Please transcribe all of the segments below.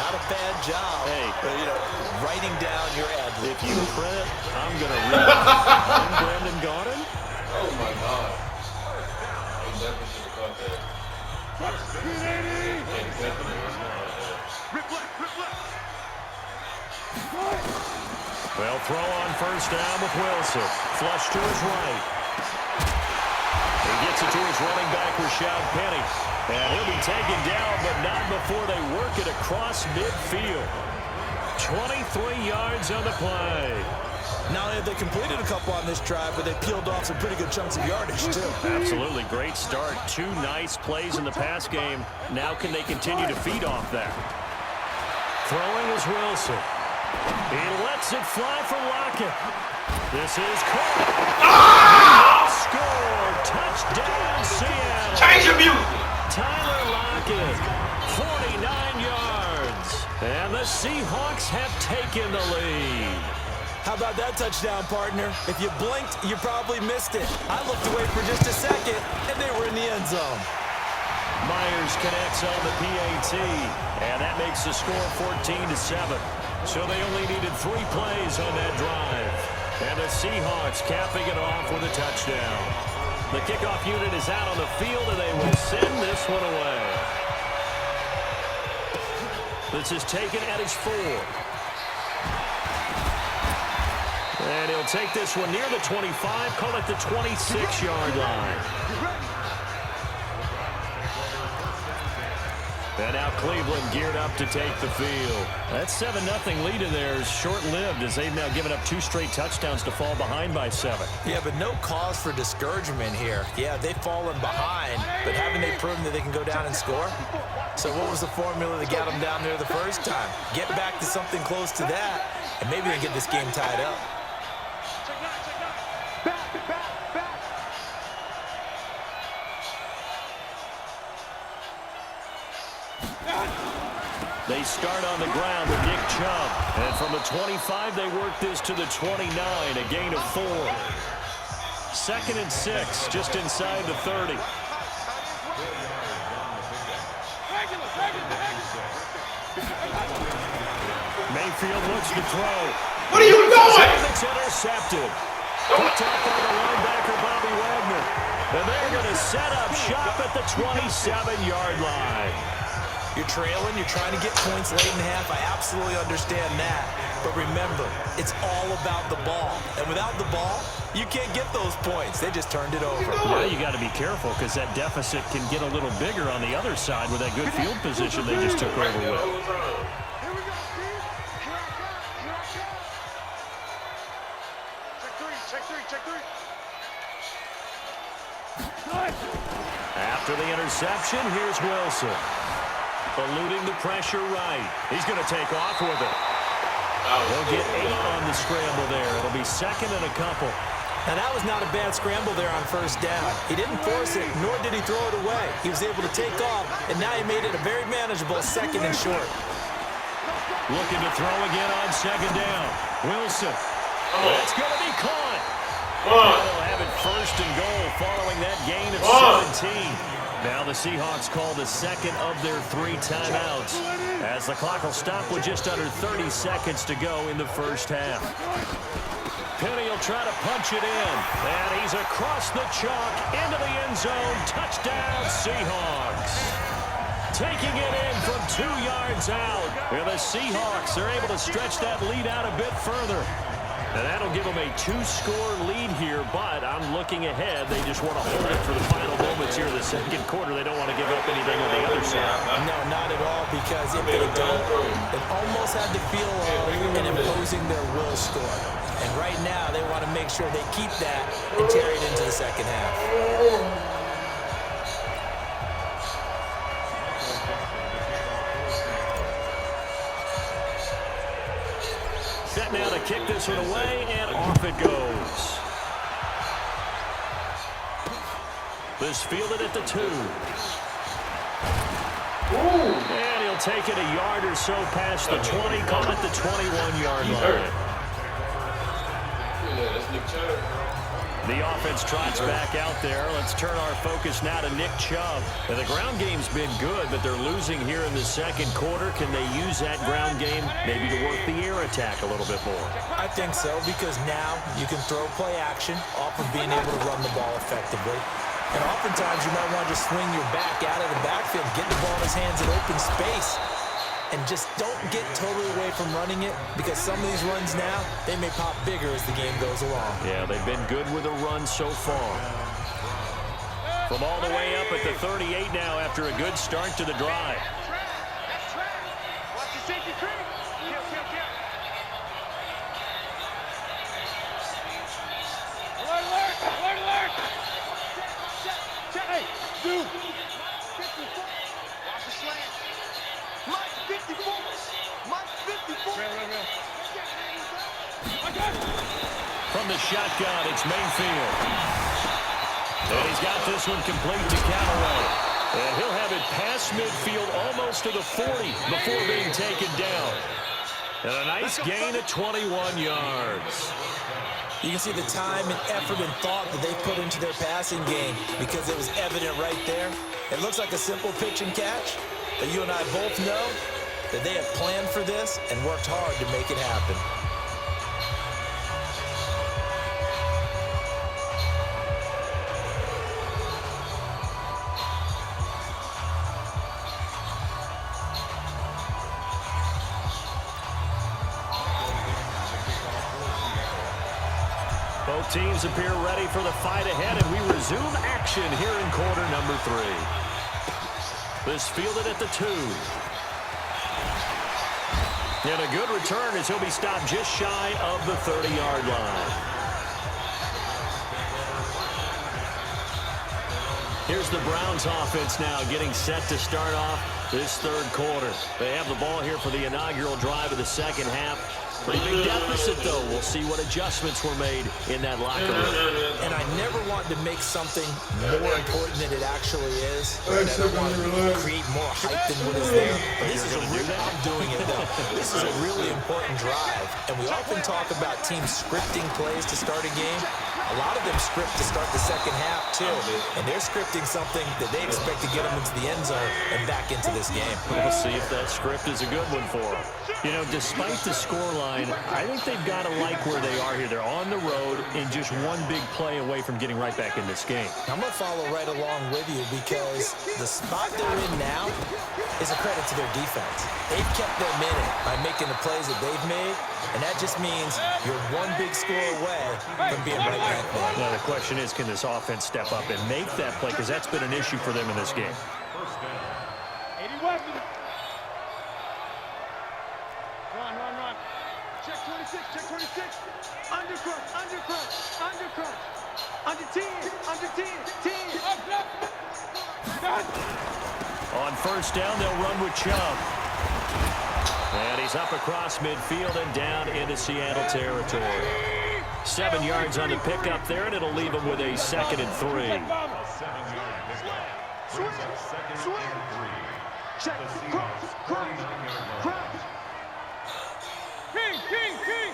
Not a bad job. Hey, writing down your ad. If you print, I'm going to read it. I'm Brandon Gaudin. Oh, my God. I definitely should have caught that. Well, throw on first down with Wilson. Flush to his right. He gets it to his running back, Rashad Penny. And he'll be taken down, but not before they work it across midfield. 23 yards on the play. Now they completed a couple on this drive, but they peeled off some pretty good chunks of yardage, too. Absolutely. Great start. 2 nice plays in the pass game. Now can they continue to feed off that? Throwing is Wilson. He lets it fly for Lockett. This is caught. Score. Touchdown, Seattle. Change your music. Tyler Lockett, 49 yards. And the Seahawks have taken the lead. How about that touchdown, partner? If you blinked, you probably missed it. I looked away for just a second, and they were in the end zone. Myers connects on the PAT, and that makes the score 14-7. So they only needed 3 plays on that drive. And the Seahawks capping it off with a touchdown. The kickoff unit is out on the field, and they will send this one away. This is taken at his 4. And he'll take this one near the 25, call it the 26-yard line. And now Cleveland geared up to take the field. That 7-0 lead in there is short-lived as they've now given up 2 straight touchdowns to fall behind by 7. Yeah, but no cause for discouragement here. Yeah, they've fallen behind, but haven't they proven that they can go down and score? So what was the formula that got them down there the first time? Get back to something close to that, and maybe they get this game tied up. They start on the ground with Nick Chubb. And from the 25, they work this to the 29, a gain of 4. 2nd and 6, just inside the 30. Mayfield looks to throw. What are you doing? It's intercepted. Picked up by the linebacker, Bobby Wagner. And they're going to set up shop at the 27-yard line. You're trailing, you're trying to get points late in half. I absolutely understand that. But remember, it's all about the ball. And without the ball, you can't get those points. They just turned it over. Now you got to be careful because that deficit can get a little bigger on the other side with that good field position they just took over with. After the interception, here's Wilson. Eluding the pressure right. He's going to take off with it. He'll get 8 on the scramble there. It'll be 2nd and a couple. Now, that was not a bad scramble there on first down. He didn't force it, nor did he throw it away. He was able to take off, and now he made it a very manageable 2nd and short. Looking to throw again on 2nd down. Wilson. That's going to be caught. They'll have it 1st and goal following that gain of 17. Now the Seahawks call the 2nd of their 3 timeouts as the clock will stop with just under 30 seconds to go in the first half. Penny will try to punch it in, and he's across the chalk into the end zone. Touchdown, Seahawks. Taking it in from 2 yards out. And the Seahawks are able to stretch that lead out a bit further. And that'll give them a 2-score lead here, but I'm looking ahead. They just want to hold it for the final moments here in the 2nd quarter. They don't want to give up anything on the other side. No, not at all, because if they don't, it almost had the feel of an imposing their will score. And right now, they want to make sure they keep that and carry it into the 2nd half. Set now to kick this one away, and off it goes. This fielded at the 2. And he'll take it a yard or so past the 20, call it the 21-yard line. The offense trots back out there. Let's turn our focus now to Nick Chubb. And the ground game's been good, but they're losing here in the second quarter. Can they use that ground game maybe to work the air attack a little bit more? I think so, because now you can throw play action off of being able to run the ball effectively. And oftentimes you might want to just swing your back out of the backfield, get the ball in his hands in open space, and just don't get totally away from running it, because some of these runs now, they may pop bigger as the game goes along. Yeah, they've been good with a run so far. From all the way up at the 38 now after a good start to the drive. Watch the safety tree. Alert, alert, alert. Check, hey, dude. Watch the slant. Mike 54. Mike 54. From the shotgun, it's Mayfield. And he's got this one complete to Callaway. And he'll have it past midfield almost to the 40 before being taken down. And a nice gain of 21 yards. You can see the time and effort and thought that they put into their passing game, because it was evident right there. It looks like a simple pitch and catch, but you and I both know that they have planned for this and worked hard to make it happen. Both teams appear ready for the fight ahead, and we resume action here in quarter number 3. This fielded at the 2. And a good return as he'll be stopped just shy of the 30-yard line. Here's the Browns offense now getting set to start off this third quarter. They have the ball here for the inaugural drive of the second half. Pretty big deficit, though. We'll see what adjustments were made in that locker room. And I never want to make something more important than it actually is. I never want to create more hype than what is there. But this is a really, I'm doing it, though. This is a really important drive. And we often talk about teams scripting plays to start a game. A lot of them script to start the second half, too. And they're scripting something that they expect to get them into the end zone and back into this game. We'll see if that script is a good one for them. You know, despite the scoreline, I think they've got to like where they are here. They're on the road and just one big play away from getting right back in this game. I'm going to follow right along with you, because the spot they're in now is a credit to their defense. They've kept them in it by making the plays that they've made, and that just means you're one big score away from being right back there. Now, the question is, can this offense step up and make that play? Because that's been an issue for them in this game. 80 weapons. Run. Check 26, check 26. Undercrunch, undercrunch, undercrunch. Under 10, under 10, 10. Up. On first down, they'll run with Chubb. And he's up across midfield and down into Seattle territory. 7 yards on the pickup there, and it'll leave him with a 2nd and 3. Swing. Check, cross. King.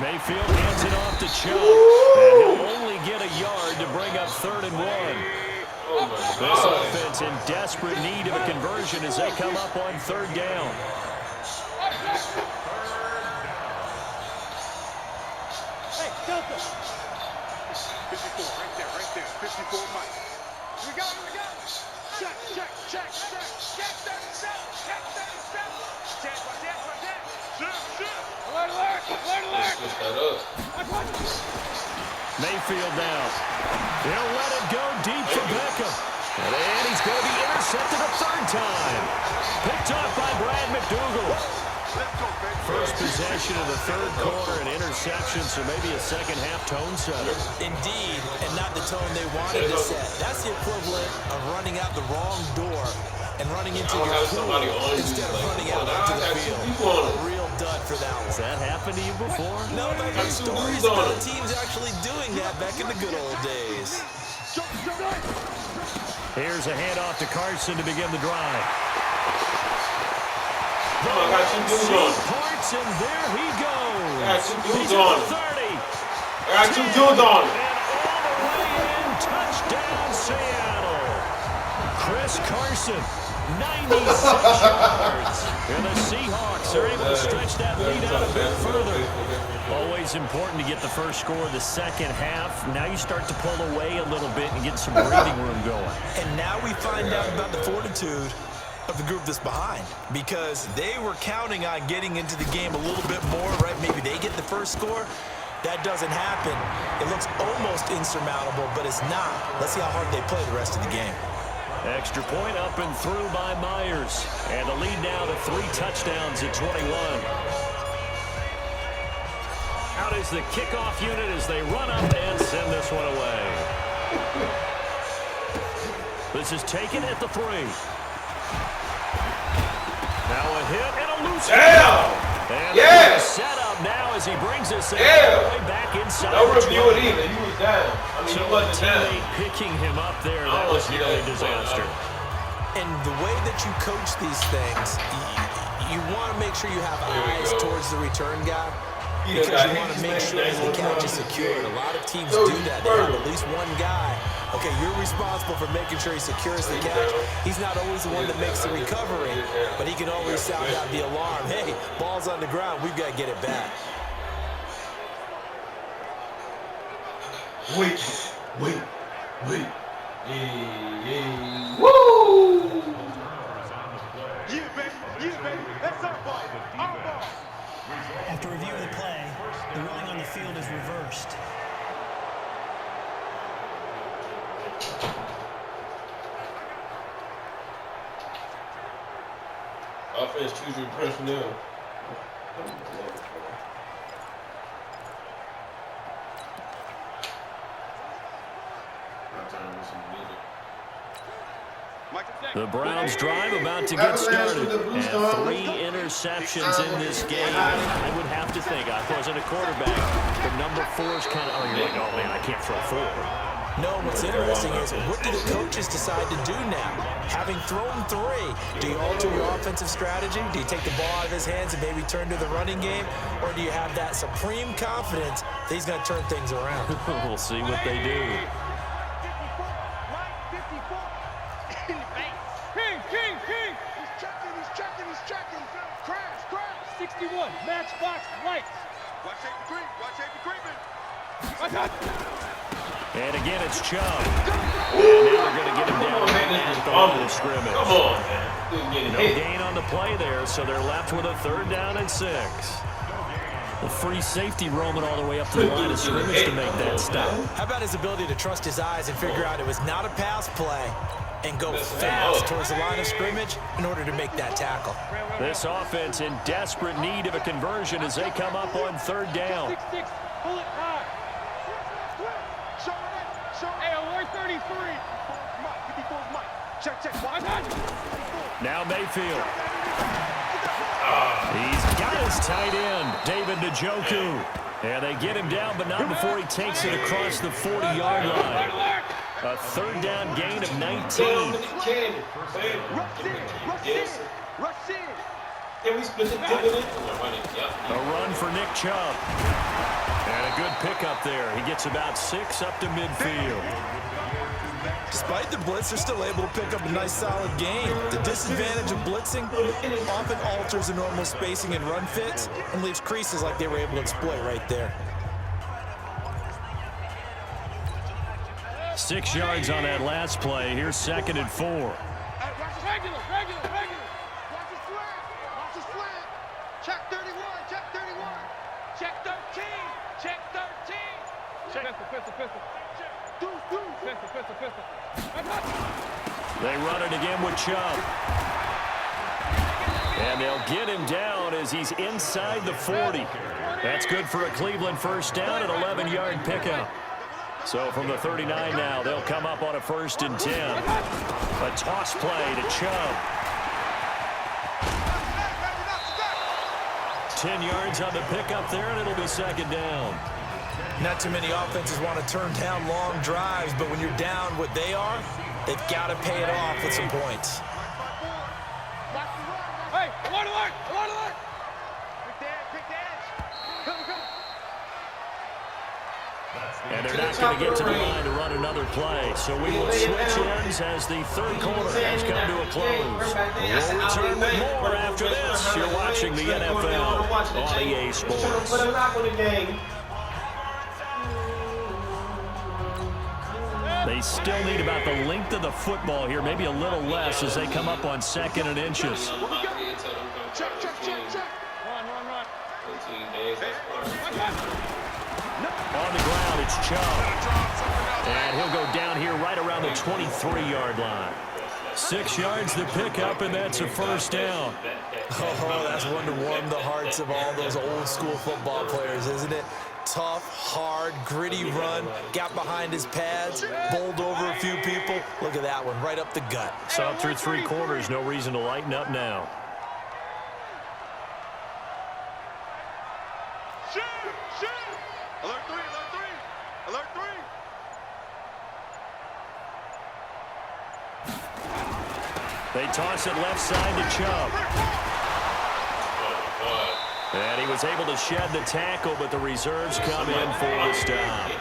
Mayfield hands it off to Chubb. And he'll only get a yard to bring up 3rd and 1. This offense in desperate need of a conversion as they come up on 3rd down. Hey, Delta. 54, right there. 54, Mike. We got it. Check. Check 37. Check, watch that. Alert. Switch that up. Mayfield now. He'll let it go deep for Beckham. And he's going to be intercepted a 3rd time. Picked off by Brad McDougal. First possession of the 3rd quarter, an interception, so maybe a second-half tone setter. Indeed, and not the tone they wanted to set. That's the equivalent of running out the wrong door and running into your pool instead of running out onto the field. A real dud for that one. Has that happened to you before? No, but I got stories about teams actually doing that back in the good old days. Here's a handoff to Carson to begin the drive. I got 2 dudes on. Parts, and there he goes. I got 2 dudes He's on. at the 30. I got 2 dudes on it. And all the way in, touchdown Seattle. Chris Carson, 96 yards. And the Seahawks are able to stretch that lead out a bit further. Always important to get the first score of the second half. Now you start to pull away a little bit and get some breathing room going. And now we find out about the fortitude of the group that's behind, because they were counting on getting into the game a little bit more, right? Maybe they get the first score. That doesn't happen. It looks almost insurmountable, but it's not. Let's see how hard they play the rest of the game. Extra point up and through by Myers. And the lead now to 3 touchdowns at 21. Out is the kickoff unit as they run up and send this one away. This is taken at the 3. Now a hit and a loose. Damn! And Yeah! set up now as he brings this thing Yeah! all the way back inside. No the review 20. it either. He was down. I mean, So he a wasn't down. teammate picking him up there, that Oh, was yeah. nearly a disaster. And the way that you coach these things, you want to make sure you have Here we eyes go. towards the return guy, He because got you hit. want to He's make sure making that the that catch is one. secured. A lot of teams Yo, do he's that. They have murdered. at least one guy. Okay, you're responsible for making sure he secures the catch. He's not always the one that makes the recovery, but he can always sound out the alarm. Hey, ball's on the ground. We've got to get it back. Wait. Yeah. Woo! Yeah, baby. That's our ball. Our ball. After review of the play, the ruling on the field is reversed. Offense, choose your personnel. The Browns drive about to get started. And 3 interceptions in this game. I would have to think, I wasn't a quarterback, but number 4 is kind of, you're like, oh man, I can't throw 4. No, what's interesting is, what do the coaches decide to do now? Having thrown 3, do you alter your offensive strategy? Do you take the ball out of his hands and maybe turn to the running game? Or do you have that supreme confidence that he's going to turn things around? We'll see what they do. King. He's checking. Crash. 61, matchbox lights. Watch Avery Creeman. And again, it's Chubb. And now they're going to get him down at the line of scrimmage. Come on, man. Dude getting No hit. gain on the play there, so they're left with a 3rd down and 6. The free safety roaming all the way up to the line of scrimmage to make that stop. How about his ability to trust his eyes and figure out it was not a pass play and go fast towards the line of scrimmage in order to make that tackle? This offense in desperate need of a conversion as they come up on 3rd down. 6-6, pull it high. Show it. Hey, alert 33. 54's Mike. Check. Now Mayfield. He's got his tight end, David Njoku. And they get him down, but not before he takes it across the 40-yard line. A 3rd down gain of 19. Rush in. Can we split it? A run for Nick Chubb. And a good pickup there. He gets about 6 up to midfield. Despite the blitz, they're still able to pick up a nice solid gain. The disadvantage of blitzing often alters the normal spacing and run fits and leaves creases like they were able to exploit right there. 6 yards on that last play. Here's 2nd and 4. Regular. Watch his flag. Check 31. Check 13. Pistol. Pistol. They run it again with Chubb. And they'll get him down as he's inside the 40. That's good for a Cleveland 1st down, an 11-yard pickup. So from the 39 now, they'll come up on a 1st and 10. A toss play to Chubb. 10 yards on the pickup there, and it'll be 2nd down. Not too many offenses want to turn down long drives, but when you're down what they are, they've got to pay it off with some points. Hey, alert! Quick dance. Come. And they're not going to get to the line to run another play. So we will switch ends as the third quarter has come to a close. We'll return with more after this. You're watching the NFL on EA Sports. They still need about the length of the football here, maybe a little less as they come up on 2nd and inches. Check. Run. On the ground, it's Chubb. And he'll go down here right around the 23-yard line. 6 yards to pick up, and that's a first down. Oh, that's one to warm the hearts of all those old-school football players, isn't it? Tough, hard, gritty run, got behind his pads, bowled over a few people. Look at that one, right up the gut. So up through 3 quarters, no reason to lighten up now. Shoot! Alert 3! They toss it left side to Chubb. And he was able to shed the tackle, but the reserves come in for the stop.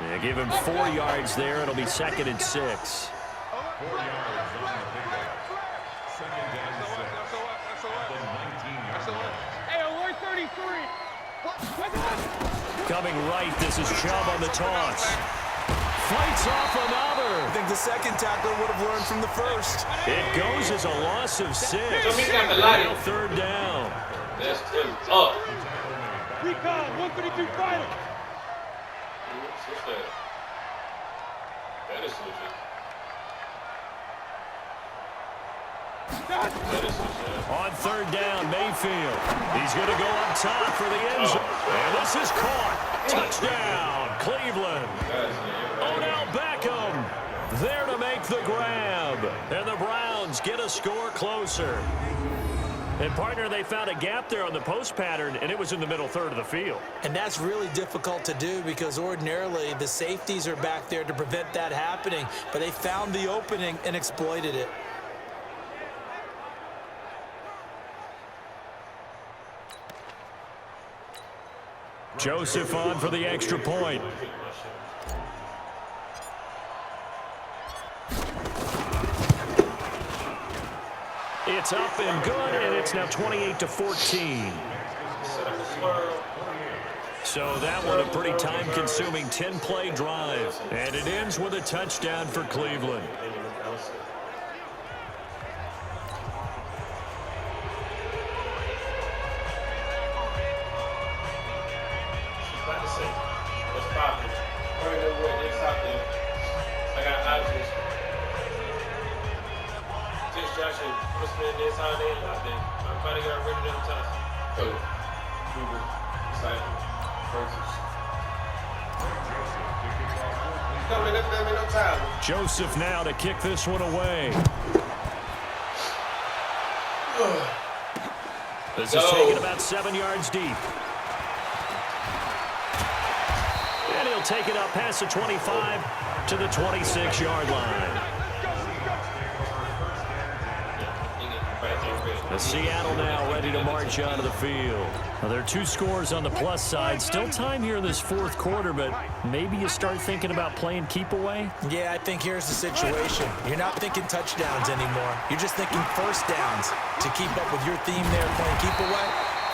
They give him 4 yards there. It'll be 2nd and 6. Hey, alert 33! Coming right, this is Chubb on the toss. Fights off another. I think the second tackler would have learned from the first. It goes as a loss of 6. Now 3rd down. That's him up. Recon, 132 fighter! What's that? That is legit. On 3rd down, Mayfield. He's going to go up top for the end zone. And this is caught. Touchdown, Cleveland. Odell Beckham there to make the grab. And the Browns get a score closer. And, partner, they found a gap there on the post pattern, and it was in the middle third of the field. And that's really difficult to do because ordinarily the safeties are back there to prevent that happening. But they found the opening and exploited it. Joseph on for the extra point. It's up and good, and it's now 28-14. So that one a pretty time-consuming 10-play drive. And it ends with a touchdown for Cleveland. What's poppin'? Hurry up with this out there. I got options. Distraction. What's been this out there? Out there. I'm trying to get rid of them touch. Coach. Google. Cypher. Versus. Coming up, there no time. Joseph now to kick this one away. This is taken about 7 yards deep. And he'll take it up past the 25 to the 26-yard line. The Seattle now ready to march out of the field. Now, there are 2 scores on the plus side. Still time here in this 4th quarter, but maybe you start thinking about playing keep away? Yeah, I think here's the situation. You're not thinking touchdowns anymore. You're just thinking first downs. To keep up with your theme there, playing keep away,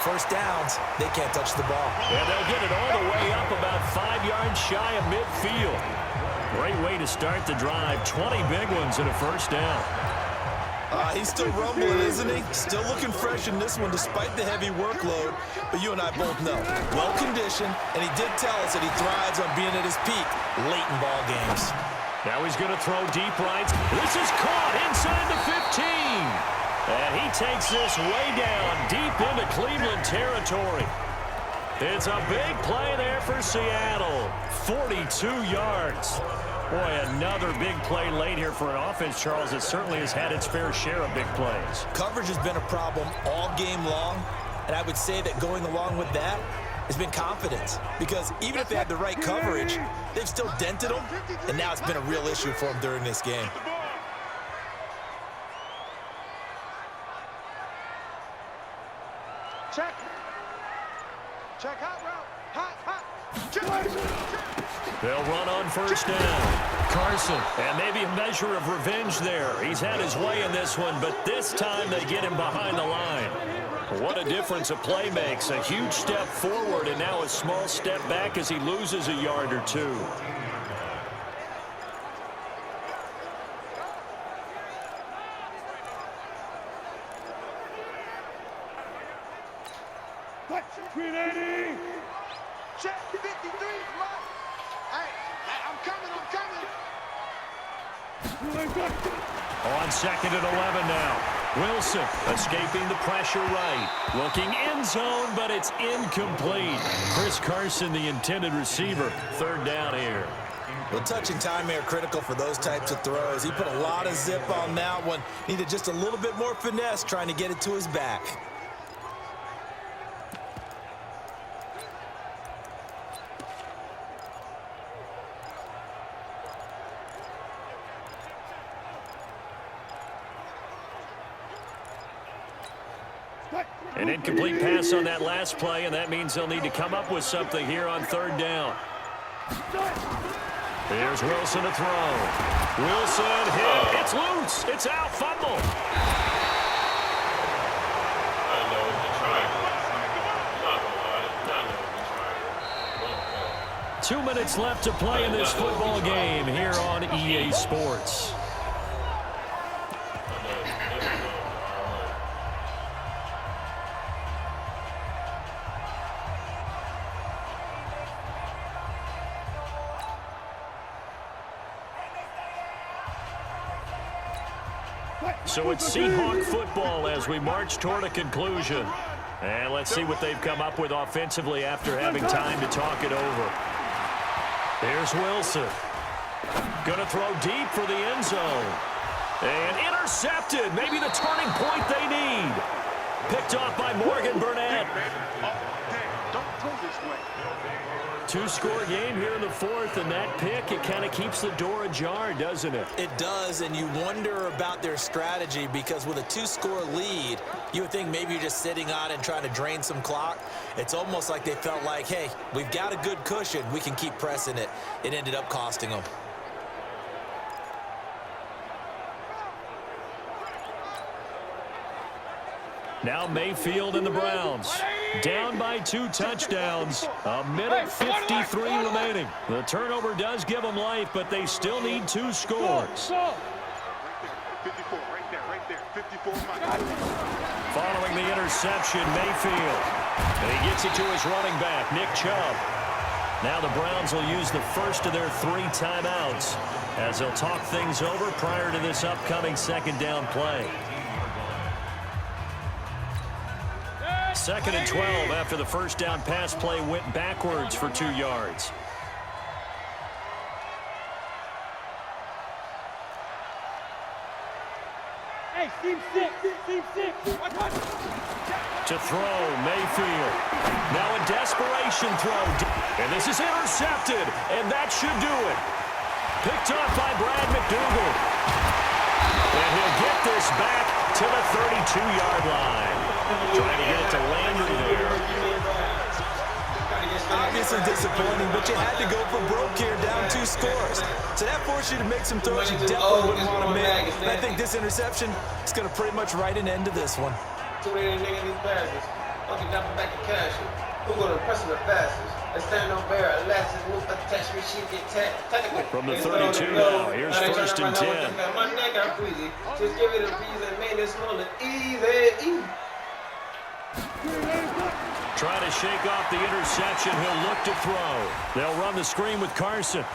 first downs, they can't touch the ball. And they'll get it all the way up about 5 yards shy of midfield. Great way to start the drive. 20 big ones and a first down. He's still rumbling, isn't he? Still looking fresh in this one despite the heavy workload. But you and I both know, well-conditioned, and he did tell us that he thrives on being at his peak late in ball games. Now he's going to throw deep right. This is caught inside the 15. And he takes this way down deep into Cleveland territory. It's a big play there for Seattle. 42 yards. Boy, another big play late here for an offense, Charles, that certainly has had its fair share of big plays. Coverage has been a problem all game long, and I would say that going along with that has been confidence. Because even if they had the right coverage, they've still dented them, and now it's been a real issue for them during this game. Check. Check hot route. Hot. Check. They'll run on first down. Carson, and maybe a measure of revenge there. He's had his way in this one, but this time they get him behind the line. What a difference a play makes. A huge step forward and now a small step back as he loses a yard or two. Check 53, Mike. Hey, I'm coming. On 2nd and 11 now. Wilson escaping the pressure right. Looking end zone, but it's incomplete. Chris Carson, the intended receiver. 3rd down here. Well, touch and time here critical for those types of throws. He put a lot of zip on that one. Needed just a little bit more finesse trying to get it to his back. An incomplete pass on that last play, and that means they'll need to come up with something here on 3rd down. Here's Wilson to throw. Wilson hit. It's loose. It's out. Fumble. I know he's trying. Not gonna lie. 2 minutes left to play in this football game here on EA Sports. So it's Seahawk football as we march toward a conclusion. And let's see what they've come up with offensively after having time to talk it over. Here's Wilson. Going to throw deep for the end zone. And intercepted. Maybe the turning point they need. Picked off by Morgan Burnett. Don't go this way. 2-score game here in the 4th, and that pick, it kind of keeps the door ajar, doesn't it? It does, and you wonder about their strategy because with a 2-score lead, you would think maybe you're just sitting on it and trying to drain some clock. It's almost like they felt like, hey, we've got a good cushion. We can keep pressing it. It ended up costing them. Now Mayfield and the Browns. Down by 2 touchdowns. 1:53 remaining. The turnover does give them life, but they still need 2 scores. 54, right there. 54, Mike. Following the interception, Mayfield. And he gets it to his running back, Nick Chubb. Now the Browns will use the first of their 3 timeouts as they'll talk things over prior to this upcoming 2nd down play. 2nd and 12 after the first down pass play went backwards for 2 yards. Hey, team 6. To throw, Mayfield. Now a desperation throw. And this is intercepted, and that should do it. Picked off by Brad McDougal. And he'll get this back to the 32-yard line. Trying to get it to Landry there. Obviously disappointing, but you had to go for broke here, down 2 scores. So that forced you to make some throws you definitely wouldn't want to make. And I think this interception is going to pretty much write an end to this one. Too many niggas in these passes. Fucking dropping back and cash. Who gonna press the fastest? Let's stand on bear. Elastic move attachment. She get tagged. From the 32 now, here's 1st and 10. My neck got breezy. Just give it a reason. Made this moment easy. Trying to shake off the interception. He'll look to throw. They'll run the screen with Carson.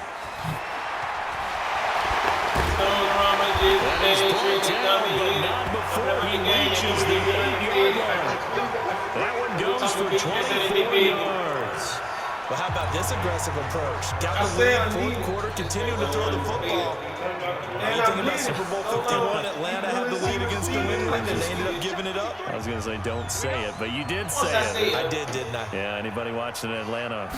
That is brought down, but not before he reaches the 8-yard line. That one goes for 24 yards. Well, how about this aggressive approach? Got the lead, 4th quarter, continuing to throw the football. You think about Super Bowl 51, Atlanta had the lead against New England, and they ended up giving it up. I was going to say, don't say it, but you did say it. I did, didn't I? Yeah, anybody watching Atlanta?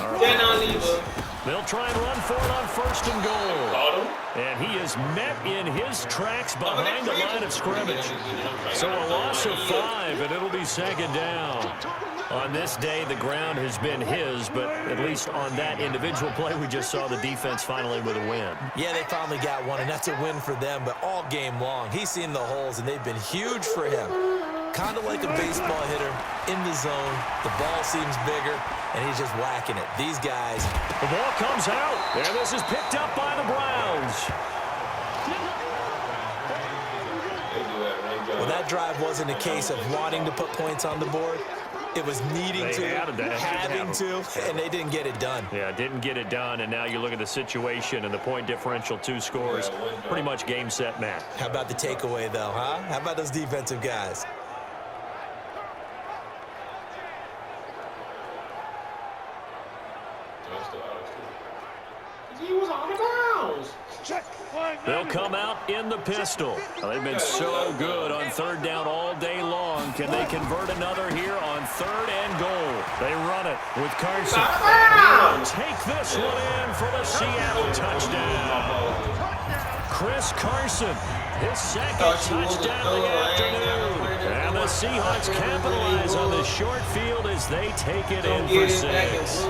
They'll try and run for it on 1st and goal. And he is met in his tracks behind the line of scrimmage. So a loss of 5, and it'll be 2nd down. On this day, the ground has been his, but at least on that individual play, we just saw the defense finally with a win. Yeah, they finally got one, and that's a win for them, but all game long, he's seen the holes, and they've been huge for him. Kind of like a baseball hitter in the zone. The ball seems bigger, and he's just whacking it. These guys. The ball comes out, and this is picked up by the Browns. Well, that drive wasn't a case of wanting to put points on the board. It was needing They to, had to, having to, and they didn't get it done. Yeah, didn't get it done, and now you look at the situation and the point differential, 2 scores, pretty much game, set, match. How about the takeaway, though, huh? How about those defensive guys? He was on the bounds. They'll come out in the pistol. They've been so good on 3rd down all day long. Can they convert another here on 3rd and goal? They run it with Carson. He'll take this one in for the Seattle touchdown. Chris Carson, his 2nd touchdown of the afternoon. And the Seahawks capitalize on the short field as they take it in for 6.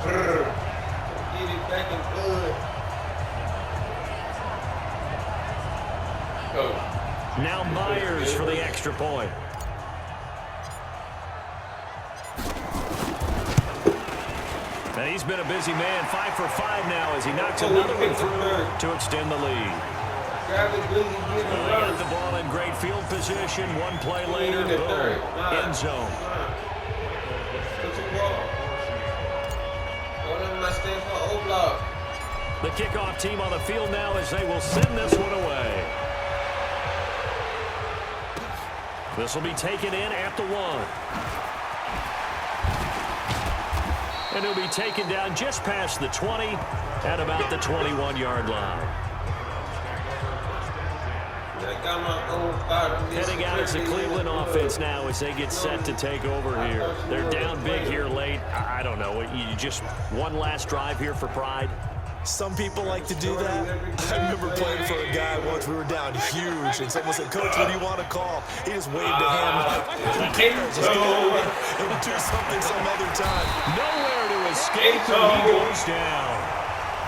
Get it back in blood. Now Myers for the extra point. And he's been a busy man, 5 for 5 now as he knocks another one through to extend the lead. They got the ball in great field position. 1 play later, boom, end zone. The kickoff team on the field now as they will send this one away. This will be taken in at the 1. And he'll be taken down just past the 20 at about the 21-yard line. Heading out is the Cleveland offense now as they get set to take over here. They're down big here late. I don't know. You just one last drive here for pride. Some people like to do that. I remember playing for a guy once. We were down huge, and someone said, "Coach, what do you want to call?" He just waved a hand like, "Who cares? Just go over and do something some other time." Nowhere to escape, and he goes down.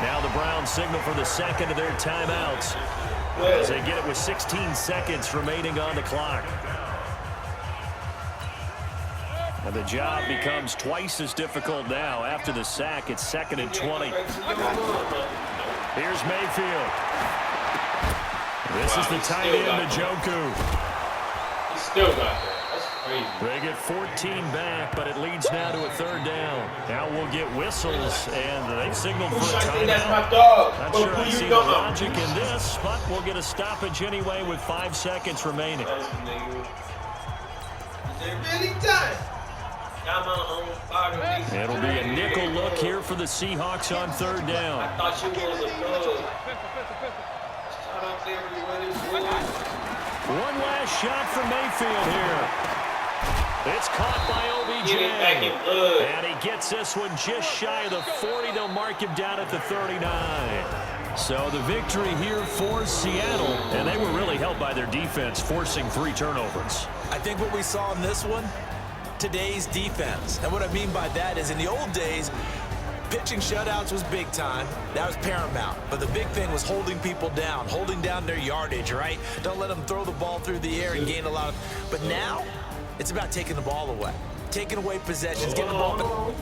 Now the Browns signal for the 2nd of their timeouts as they get it with 16 seconds remaining on the clock. And the job becomes twice as difficult now. After the sack, it's 2nd and 20. Here's Mayfield. This is the tight end, Njoku. He still got that. That's crazy. They get 14 back, but it leads now to a 3rd down. Now we'll get whistles, and they signaled for a That's my timeout. dog. Not sure I see the logic in this, but we'll get a stoppage anyway with 5 seconds remaining. Is it really done? It'll be a nickel look here for the Seahawks on 3rd down. I thought you was a thug. Shout out to everybody. One last shot from Mayfield here. It's caught by OBJ. Get it back in blood. And he gets this one just shy of the 40. They'll mark him down at the 39. So the victory here for Seattle. And they were really helped by their defense, forcing 3 turnovers. I think what we saw in this one, today's defense. And what I mean by that is in the old days, pitching shutouts was big time. That was paramount. But the big thing was holding people down, holding down their yardage, right? Don't let them throw the ball through the air and gain a lot of... But now, it's about taking the ball away. Taking away possessions, getting the ball...